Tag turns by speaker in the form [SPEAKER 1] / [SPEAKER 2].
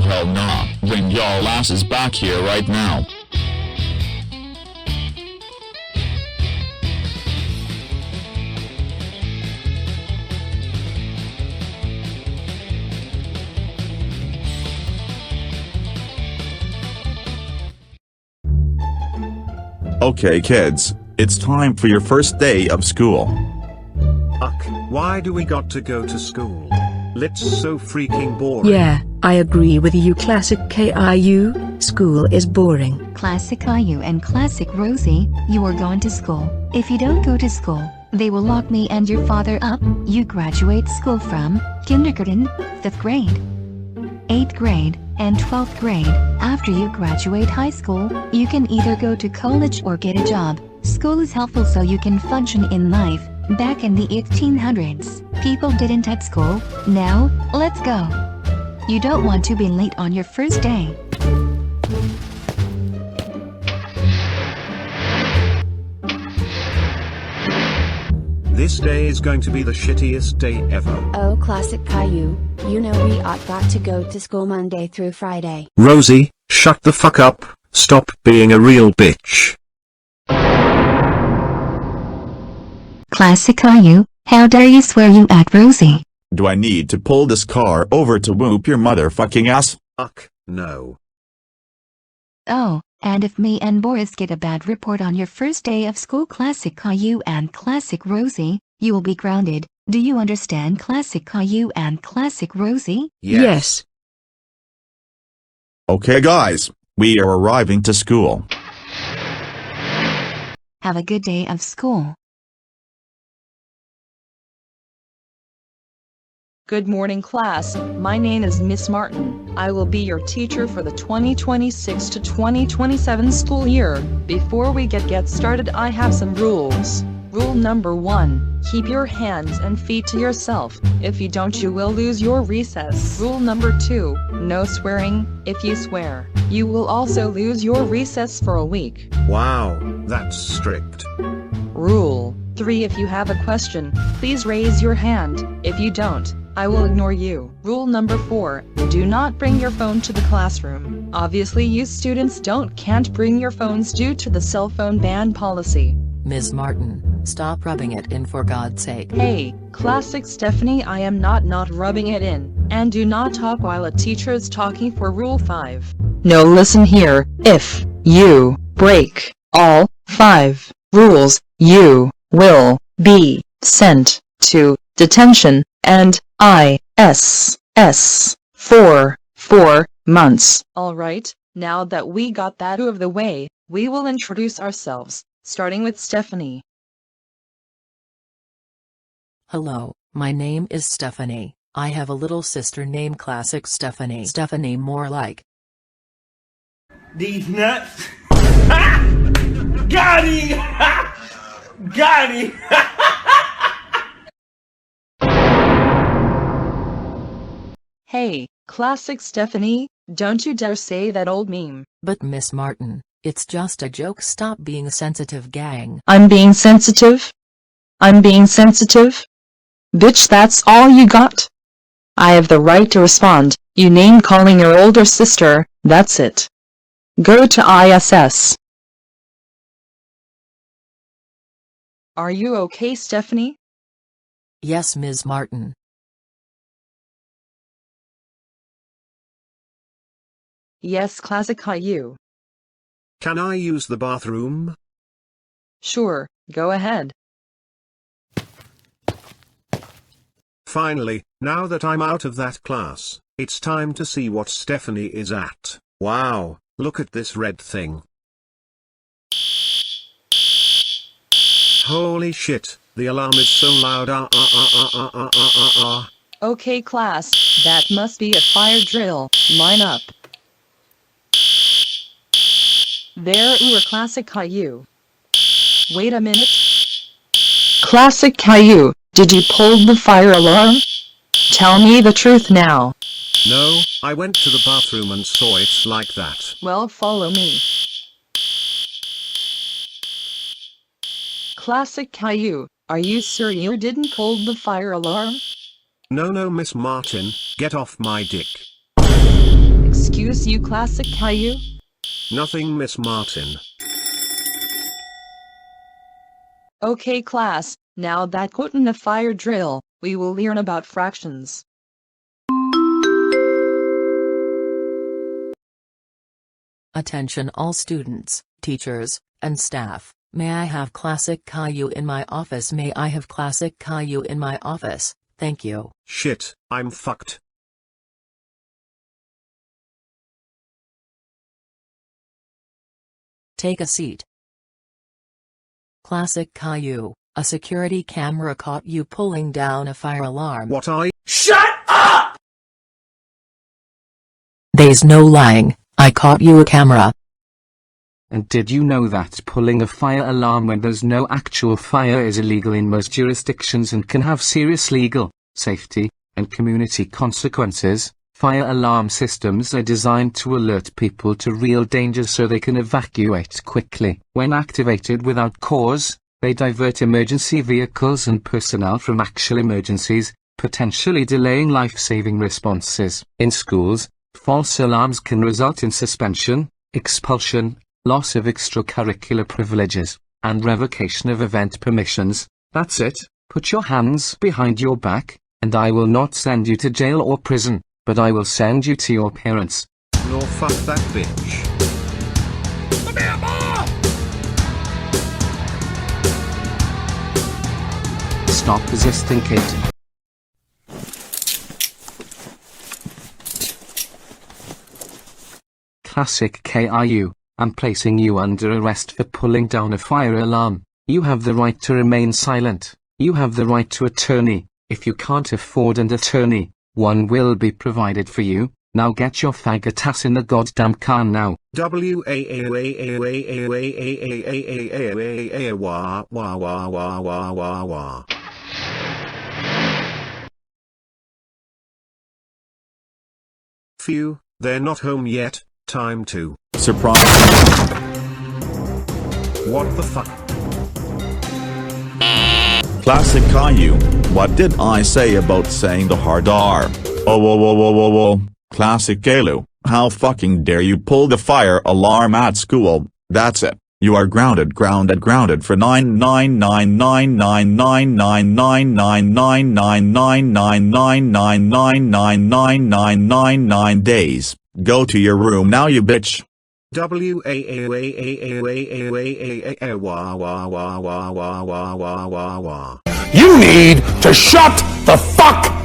[SPEAKER 1] hell nah, bring y'all asses back here right now.
[SPEAKER 2] Okay kids, it's time for your first day of school.
[SPEAKER 3] Why do we got to go to school? It's so freaking boring.
[SPEAKER 4] Yeah, I agree with you. Classic Caillou, school is boring.
[SPEAKER 5] Classic Caillou and Classic Rosie, you are going to school. If you don't go to school, they will lock me and your father up. You graduate school from kindergarten, 5th grade, 8th grade, and 12th grade. After you graduate high school, you can either go to college or get a job. School is helpful so you can function in life. Back in the 1800s, people didn't at school. Now, let's go. You don't want to be late on your first day.
[SPEAKER 3] This day is going to be the shittiest day ever.
[SPEAKER 6] Oh, Classic Caillou, you know we ought got to go to school Monday through Friday.
[SPEAKER 3] Rosie, shut the fuck up. Stop being a real bitch.
[SPEAKER 5] Classic Caillou, how dare you swear you at Rosie?
[SPEAKER 2] Do I need to pull this car over to whoop your motherfucking ass?
[SPEAKER 3] No.
[SPEAKER 5] Oh, and if me and Boris get a bad report on your first day of school, Classic Caillou and Classic Rosie, you will be grounded. Do you understand, Classic Caillou and Classic Rosie?
[SPEAKER 4] Yes.
[SPEAKER 2] Okay guys, we are arriving to school.
[SPEAKER 5] Have a good day of school.
[SPEAKER 7] Good morning class, my name is Miss Martin. I will be your teacher for the 2026 to 2027 school year. Before we get started, I have some rules. Rule number 1, keep your hands and feet to yourself. If you don't, you will lose your recess. Rule number 2, no swearing. If you swear, you will also lose your recess for a week.
[SPEAKER 3] Wow, that's strict.
[SPEAKER 7] Rule 3, if you have a question, please raise your hand. If you don't, I will ignore you. Rule number 4, do not bring your phone to the classroom. Obviously you students can't bring your phones due to the cell phone ban policy.
[SPEAKER 8] Ms. Martin, stop rubbing it in for God's sake.
[SPEAKER 7] Hey, Classic Stephanie, I am not rubbing it in. And do not talk while a teacher is talking for Rule 5.
[SPEAKER 9] No, listen here, if you break all 5 rules, you will be sent to detention and ISS for 4 months.
[SPEAKER 7] Alright, now that we got that out of the way, we will introduce ourselves, starting with Stephanie.
[SPEAKER 8] Hello, my name is Stephanie. I have a little sister named Classic Stephanie. Stephanie more like
[SPEAKER 10] these nuts. Got him! Got him!
[SPEAKER 7] Hey, Classic Stephanie, don't you dare say that old meme.
[SPEAKER 8] But Miss Martin, it's just a joke. Stop being sensitive, gang.
[SPEAKER 9] I'm being sensitive? I'm being sensitive? Bitch, that's all you got? I have the right to respond. You name calling your older sister, that's it. Go to ISS.
[SPEAKER 7] Are you okay, Stephanie?
[SPEAKER 8] Yes, Ms. Martin.
[SPEAKER 7] Yes, Classic Caillou.
[SPEAKER 3] Can I use the bathroom?
[SPEAKER 7] Sure, go ahead.
[SPEAKER 3] Finally, now that I'm out of that class, it's time to see what Stephanie is at. Wow, look at this red thing. Holy shit, the alarm is so loud.
[SPEAKER 7] Okay class, that must be a fire drill. Line up. There you are, Classic Caillou. Wait a minute.
[SPEAKER 9] Classic Caillou, did you pull the fire alarm? Tell me the truth now.
[SPEAKER 3] No, I went to the bathroom and saw it like that.
[SPEAKER 7] Well, follow me. Classic Caillou, are you sure you didn't pull the fire alarm?
[SPEAKER 3] No, Miss Martin, get off my dick.
[SPEAKER 7] introduce you classic Caillou?
[SPEAKER 3] Nothing, Miss Martin.
[SPEAKER 7] Okay class, now that put in the fire drill, we will learn about fractions.
[SPEAKER 8] Attention all students, teachers, and staff. May I have classic Caillou in my office? May I have classic Caillou in my office? Thank you.
[SPEAKER 3] Shit, I'm fucked.
[SPEAKER 8] Take a seat. Classic Caillou, a security camera caught you pulling down a fire alarm.
[SPEAKER 3] What I?
[SPEAKER 10] Shut up!
[SPEAKER 8] There's no lying, I caught you a camera.
[SPEAKER 11] And did you know that pulling a fire alarm when there's no actual fire is illegal in most jurisdictions and can have serious legal, safety, and community consequences? Fire alarm systems are designed to alert people to real dangers so they can evacuate quickly. When activated without cause, they divert emergency vehicles and personnel from actual emergencies, potentially delaying life-saving responses. In schools, false alarms can result in suspension, expulsion, loss of extracurricular privileges, and revocation of event permissions. That's it. Put your hands behind your back, and I will not send you to jail or prison, but I will send you to your parents.
[SPEAKER 3] No, fuck that bitch.
[SPEAKER 11] Stop resisting, kid. Classic Caillou, I'm placing you under arrest for pulling down a fire alarm. You have the right to remain silent. You have the right to attorney. If you can't afford an attorney, one will be provided for you. Now get your faggot ass in the goddamn car now.
[SPEAKER 3] Phew, they're not home yet. Time to
[SPEAKER 2] Surprise.
[SPEAKER 3] What the fuck?
[SPEAKER 2] Classic Caillou. What did I say about saying the hard R? Oh, whoa, whoa, whoa, whoa, whoa. Classic Caillou. How fucking dare you pull the fire alarm at school? That's it. You are grounded for 9999999999999999999 days. Go to your room now, you bitch.
[SPEAKER 3] Wah.
[SPEAKER 10] You need to shut the fuck